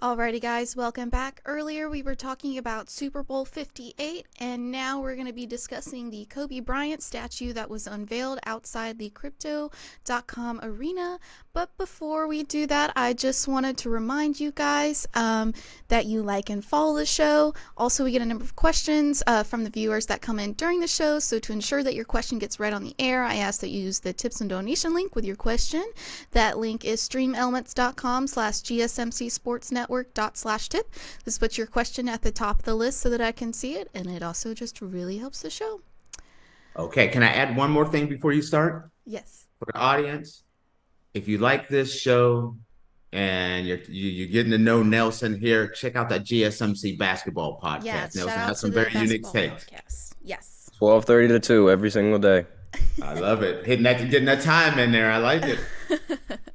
Alrighty, guys, welcome back. Earlier, we were talking about Super Bowl 58, and now we're going to be discussing the Kobe Bryant statue that was unveiled outside the Crypto.com arena. But before we do that, I just wanted to remind you guys that you like and follow the show. Also, we get a number of questions from the viewers that come in during the show, so to ensure that your question gets read on the air, I ask that you use the tips and donation link with your question. That link is streamelements.com/gsmcsportsnetwork./tip. Just put your question at the top of the list so that I can see it, and it also just really helps the show. Okay, can I add one more thing before you start? Yes. For the audience, if you like this show and you're getting to know Nelson here, check out that GSMC basketball podcast. Yes, shout Nelson out has to some the very unique basketball takes. podcast. Yes. 12:30 to 2 every single day. I love it. Getting that time in there. I like it.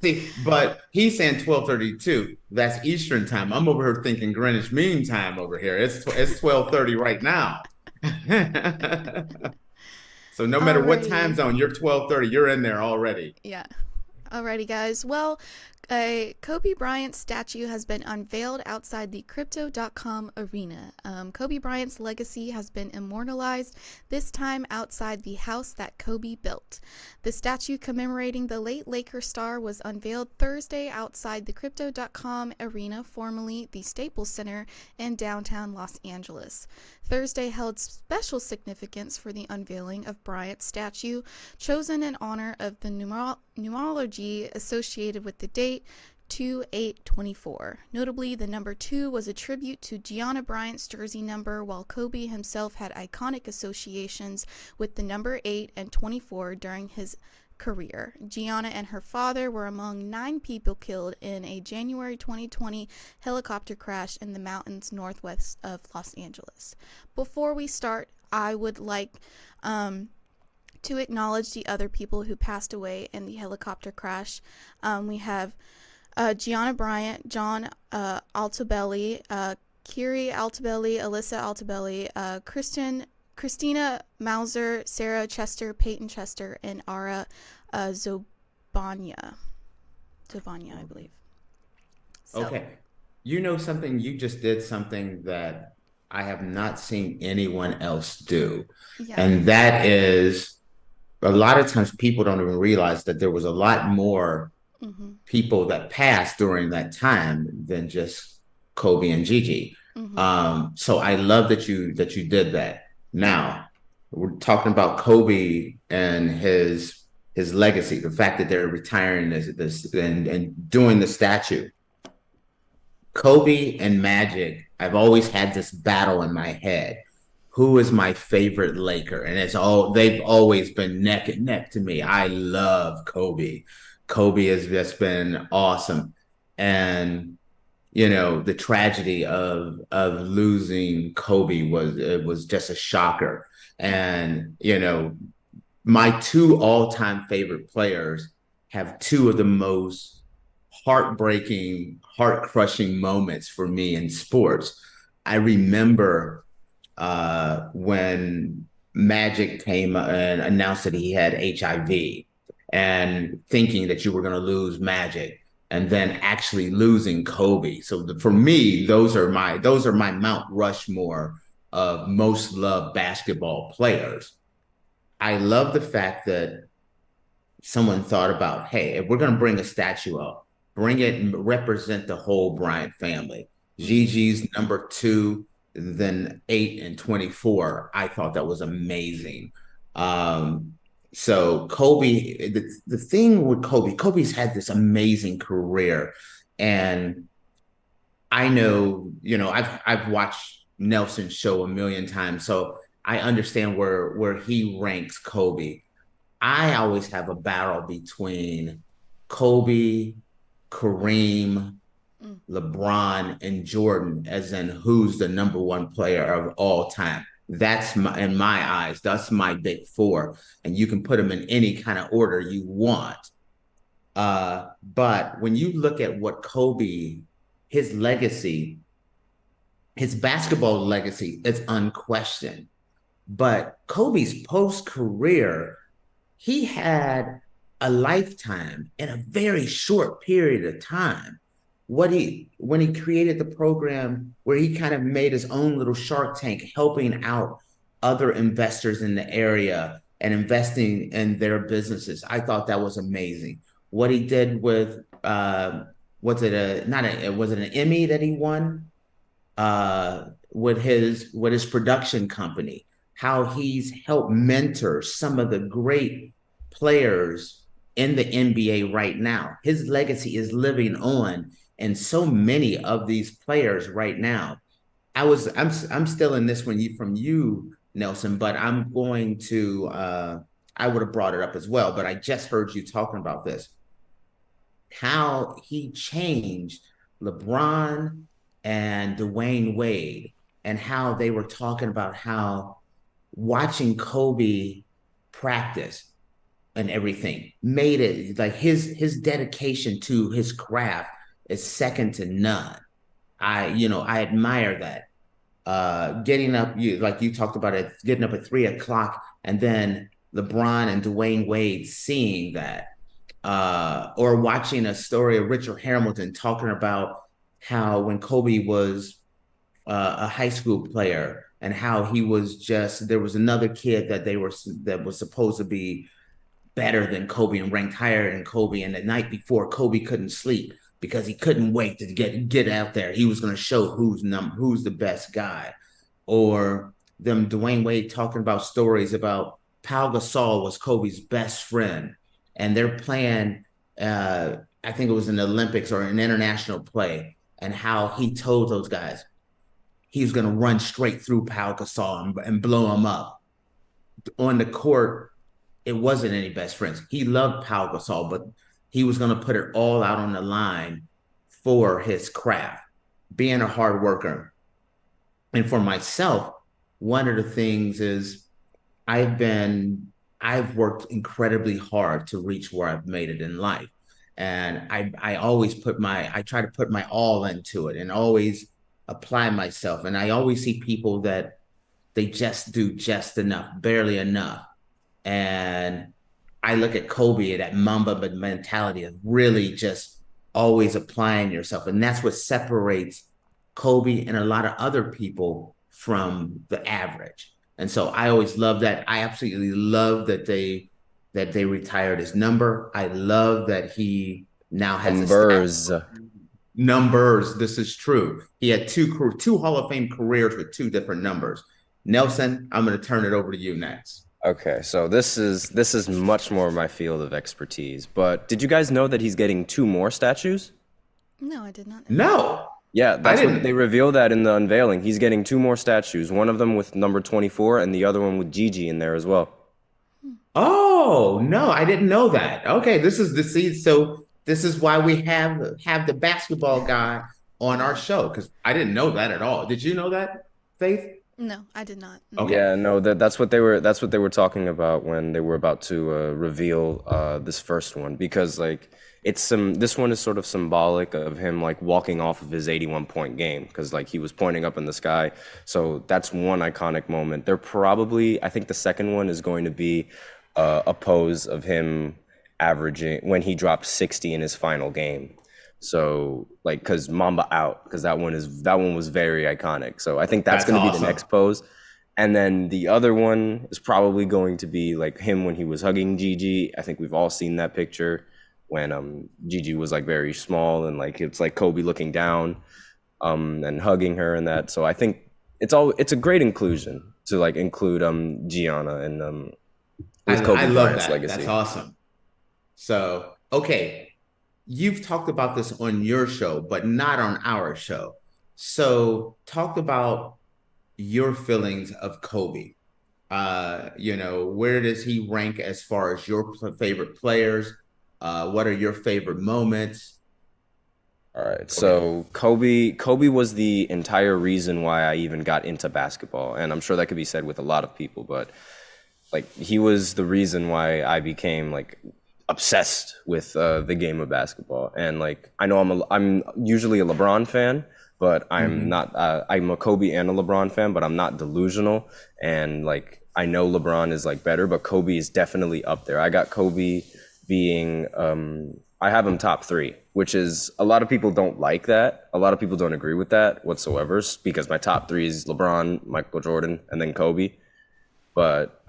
See, but he's saying 12:32. That's Eastern time. I'm over here thinking Greenwich Mean Time over here. It's 12:30 right now. So no matter what time Alrighty. zone, you're 12:30, you're in there already. Yeah. Alrighty, guys. Well, a Kobe Bryant statue has been unveiled outside the Crypto.com arena. Kobe Bryant's legacy has been immortalized, this time outside the house that Kobe built. The statue commemorating the late Laker star was unveiled Thursday outside the Crypto.com arena, formerly the Staples Center in downtown Los Angeles. Thursday held special significance for the unveiling of Bryant's statue, chosen in honor of the numerology associated with the date 2/8/24. Notably, the number 2 was a tribute to Gianna Bryant's jersey number, while Kobe himself had iconic associations with the number 8 and 24 during his career. Gianna and her father were among 9 people killed in a January 2020 helicopter crash in the mountains northwest of Los Angeles. Before we start, I would like to acknowledge the other people who passed away in the helicopter crash. We have Gianna Bryant, John Altobelli, Kiri Altobelli, Alyssa Altobelli, Christina Mauser, Sarah Chester, Peyton Chester, and Ara Zobanya. Zobanya, I believe. So. Okay. You know something, you just did something that I have not seen anyone else do. Yeah. And that is a lot of times people don't even realize that there was a lot more people that passed during that time than just Kobe and Gigi. So I love that you did that. Now, we're talking about Kobe and his legacy, the fact that they're retiring this and doing the statue. Kobe and Magic, I've always had this battle in my head. Who is my favorite Laker? And they've always been neck and neck to me. I love Kobe. Kobe has just been awesome. And the tragedy of losing Kobe was just a shocker. And my 2 all-time favorite players have 2 of the most heartbreaking, heart-crushing moments for me in sports. I remember when Magic came and announced that he had HIV, and thinking that you were going to lose Magic, and then actually losing Kobe. So for me, those are my Mount Rushmore of most loved basketball players. I love the fact that someone thought about, hey, if we're going to bring a statue up, bring it and represent the whole Bryant family. Gigi's number 2, then 8 and 24. I thought that was amazing. So Kobe, the thing with Kobe's had this amazing career. And I know, I've watched Nelson's show a million times, so I understand where he ranks Kobe. I always have a battle between Kobe, Kareem, LeBron, and Jordan, as in who's the number 1 player of all time. That's in my eyes, that's my big 4. And you can put them in any kind of order you want. But when you look at what Kobe, his legacy, his basketball legacy, it's unquestioned. But Kobe's post-career, he had a lifetime in a very short period of time. when he created the program where he kind of made his own little Shark Tank, helping out other investors in the area and investing in their businesses. I thought that was amazing. What he did with was it a not a was it an Emmy that he won with his production company? How he's helped mentor some of the great players in the NBA right now. His legacy is living on in so many of these players right now. I'm still in this one from you, Nelson, but I'm going to I would have brought it up as well, but I just heard you talking about this. How he changed LeBron and Dwayne Wade, and how they were talking about how watching Kobe practice and everything made it like his dedication to his craft is second to none. I admire that. Getting up, like you talked about it, getting up at 3 o'clock, and then LeBron and Dwayne Wade seeing that, or watching a story of Richard Hamilton talking about how when Kobe was a high school player, and how he was just there was another kid that was supposed to be better than Kobe and ranked higher than Kobe. And the night before, Kobe couldn't sleep because he couldn't wait to get out there. He was going to show who's the best guy. Or them Dwayne Wade talking about stories about Pau Gasol was Kobe's best friend, and they're playing. I think it was an Olympics or an international play, and how he told those guys he was going to run straight through Pau Gasol and blow him up on the court. It wasn't any best friends. He loved Pau Gasol, but he was going to put it all out on the line for his craft, being a hard worker. And for myself, one of the things is I've worked incredibly hard to reach where I've made it in life. And I always I try to put my all into it and always apply myself. And I always see people that they just do just enough, barely enough. And I look at Kobe, that Mamba mentality of really just always applying yourself. And that's what separates Kobe and a lot of other people from the average. And so I always love that. I absolutely love that they retired his number. I love that he now has numbers. This is true. He had two Hall of Fame careers with two different numbers. Nelson, I'm going to turn it over to you next. Okay, so this is much more my field of expertise. But did you guys know that he's getting 2 more statues? No, I did not know. No. Yeah, that's what they revealed that in the unveiling. He's getting 2 more statues. One of them with number 24, and the other one with Gigi in there as well. Oh no, I didn't know that. Okay, this is why we have the basketball guy on our show, because I didn't know that at all. Did you know that, Faith? No, I did not. Okay. Yeah, no, that's what they were talking about when they were about to reveal this first one, because like this one is sort of symbolic of him like walking off of his 81-point game, because like he was pointing up in the sky. So that's one iconic moment. I think the second one is going to be a pose of him averaging when he dropped 60 in his final game. So like, cause Mamba out, cause that one was very iconic. So I think that's going to be the next pose. And then the other one is probably going to be like him when he was hugging Gigi. I think we've all seen that picture when Gigi was like very small, and like it's like Kobe looking down and hugging her and that. So I think it's a great inclusion to like include Gianna and with Kobe Bryant's legacy. That's awesome. So okay. You've talked about this on your show, but not on our show. So talk about your feelings of Kobe. Where does he rank as far as your favorite players? What are your favorite moments? All right. So Kobe was the entire reason why I even got into basketball. And I'm sure that could be said with a lot of people, but like he was the reason why I became like obsessed with the game of basketball. And like I know I'm usually a LeBron fan, but I'm not I'm a Kobe and a LeBron fan, but I'm not delusional. And like I know LeBron is like better, but Kobe is definitely up there. I got Kobe being I have him top 3, which is a lot of people don't like that. A lot of people don't agree with that whatsoever because my top 3 is LeBron, Michael Jordan, and then Kobe. But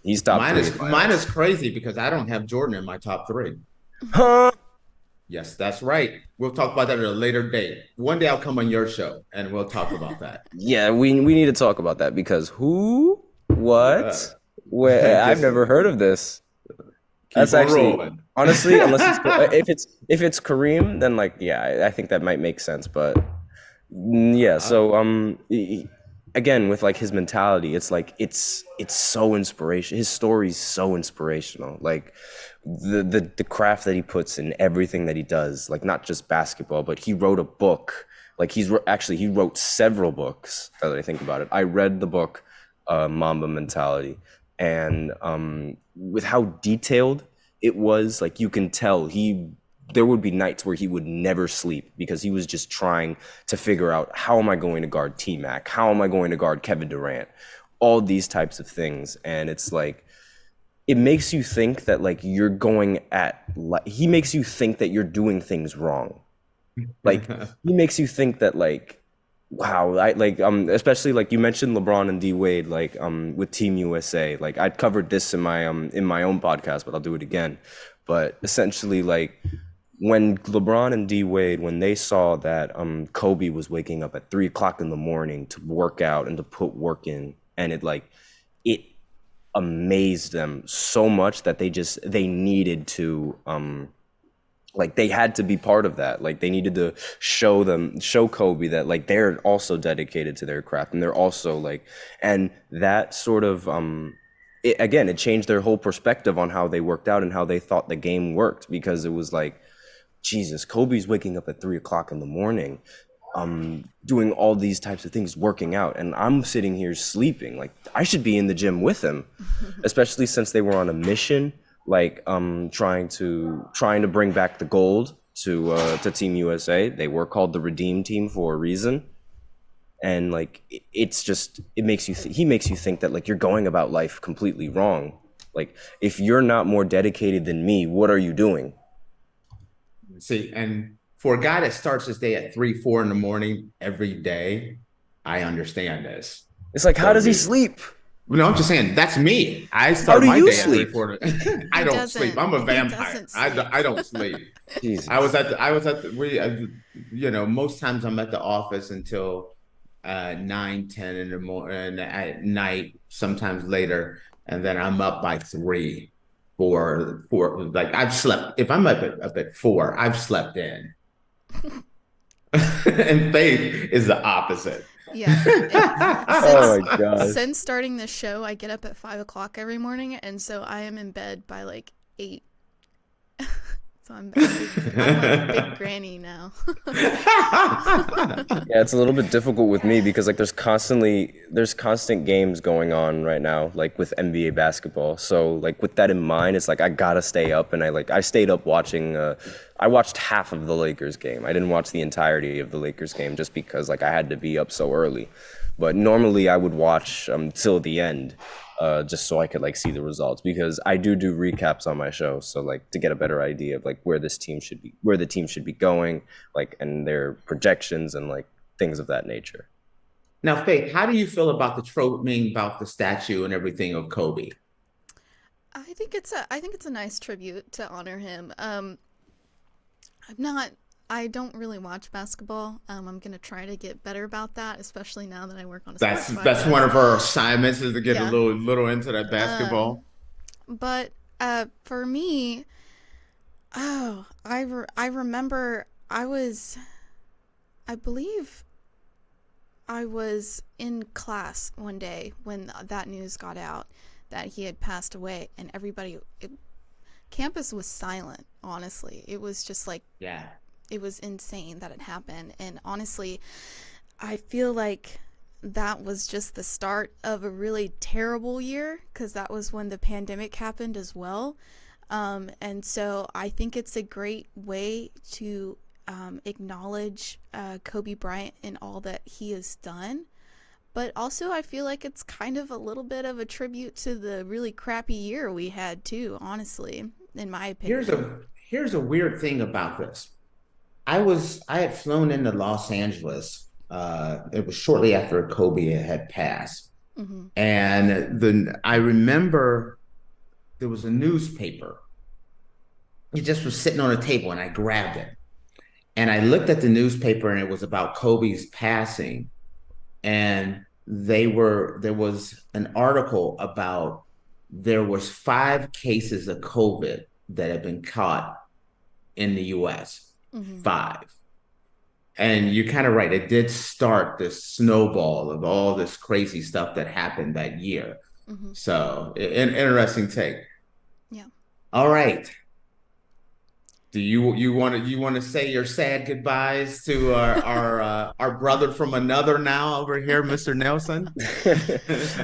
he's top Mine 3 is in my mine eyes. is crazy because I don't have Jordan in my top 3. Huh? Yes, that's right. We'll talk about that at a later date. One day I'll come on your show and we'll talk about that. Yeah, we need to talk about that because who, Yeah. what, where? I've Just never heard of this. keep That's on actually rolling. honestly, unless it's if it's Kareem, then like yeah, I think that might make sense. But yeah, Uh, so again with like his mentality, it's like it's so inspirational. His story's so inspirational. Like the craft that he puts in everything that he does, like not just basketball, but he wrote a book. Like actually he wrote several books. Now that I think about it, I read the book Mamba Mentality, and with how detailed it was, like you can tell there would be nights where he would never sleep because he was just trying to figure out how am I going to guard T-Mac? How am I going to guard Kevin Durant? All these types of things. And it's like, it makes you think that like you're going at, he makes you think that you're doing things wrong. Like he makes you think that like, wow, I like especially like you mentioned LeBron and D Wade like with Team USA. Like I covered this in my own podcast, but I'll do it again. But essentially like when LeBron and D Wade, when they saw that Kobe was waking up at 3 o'clock in the morning to work out and to put work in, and it amazed them so much that they needed to like they had to be part of that. Like they needed to show Kobe that like they're also dedicated to their craft and they're also like, and that sort of it changed their whole perspective on how they worked out and how they thought the game worked, because it was like, Jesus, Kobe's waking up at 3 o'clock in the morning, doing all these types of things, working out, and I'm sitting here sleeping. Like I should be in the gym with him, especially since they were on a mission, like trying to bring back the gold to Team USA. They were called the Redeem Team for a reason, and like he makes you think that like you're going about life completely wrong. Like if you're not more dedicated than me, what are you doing? See, and for a guy that starts his day at 3, 4 in the morning every day, I understand this. It's like, how does he Totally. sleep? No, I'm just saying that's me. I How start do my you day at 3, sleep? 4. I don't sleep. I'm a He vampire. doesn't sleep. I don't sleep. Jesus. I was at the, most times I'm at the office until 9, 10 in the morning at night, sometimes later, and then I'm up by 3, 4. Like I've slept. If I'm up at 4, I've slept in. And Faith is the opposite. Yeah. Oh my God. Since starting this show, I get up at 5 o'clock every morning, and so I am in bed by like 8. So I'm like big granny now. Yeah, it's a little bit difficult with me because like there's constant games going on right now, like with NBA basketball. So like with that in mind, it's like I gotta stay up, and I stayed up watching. I watched half of the Lakers game. I didn't watch the entirety of the Lakers game just because like I had to be up so early. But normally I would watch till the end, just so I could like see the results, because I do recaps on my show. So like to get a better idea of like where the team should be going, like, and their projections and like things of that nature. Now, Faith, how do you feel about about the statue and everything of Kobe? I think it's a nice tribute to honor him. I don't really watch basketball. I'm gonna try to get better about that, especially now that I work on a sports That's podcast. one of our assignments, is to get Yeah. a little into that basketball. But for me, I remember I believe I was in class one day when that news got out that he had passed away, and campus was silent. Honestly, it was just like, Yeah. it was insane that it happened. And honestly, I feel like that was just the start of a really terrible year, because that was when the pandemic happened as well. And so I think it's a great way to acknowledge Kobe Bryant and all that he has done. But also I feel like it's kind of a little bit of a tribute to the really crappy year we had too, honestly, in my opinion. here's a weird thing about this. I had flown into Los Angeles. It was shortly after Kobe had passed. Mm-hmm. And I remember there was a newspaper. It just was sitting on a table and I grabbed it. And I looked at the newspaper and it was about Kobe's passing. And there was an article about there was 5 cases of COVID that had been caught in the US. Mm-hmm. 5. And you're kind of right. It did start this snowball of all this crazy stuff that happened that year. Mm-hmm. So, an interesting take. Yeah. All right. Do you want to say your sad goodbyes to our brother from another now over here, Mr. Nelson?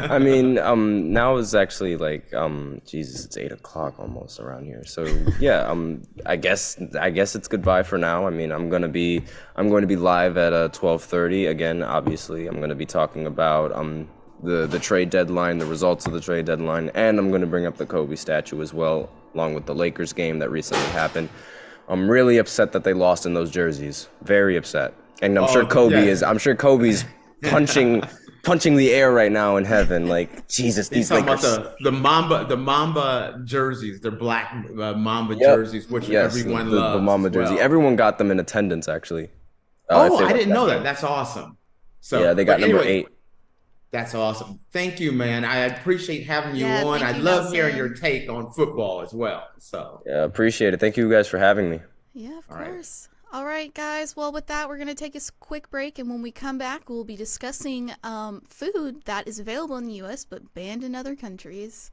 I mean, now is actually like, Jesus, it's 8 o'clock almost around here. So yeah, I guess it's goodbye for now. I mean, I'm going to be live at 12:30 again. Obviously, I'm going to be talking about the trade deadline, the results of the trade deadline, and I'm going to bring up the Kobe statue as well, along with the Lakers game that recently happened. I'm really upset that they lost in those jerseys. Very upset. And I'm sure Kobe's punching the air right now in heaven. Like, Jesus, these Lakers. About the Mamba jerseys, they're black Mamba jerseys, which everyone loves. The Mamba jersey. Everyone got them in attendance, actually. I didn't know that. That's awesome. So yeah, they got number 8. That's awesome. Thank you, man. I appreciate having you on. I love hearing your take on football as well. So yeah, appreciate it. Thank you guys for having me. Yeah, of course. All right, guys. Well, with that, we're going to take a quick break. And when we come back, we'll be discussing food that is available in the U.S. but banned in other countries.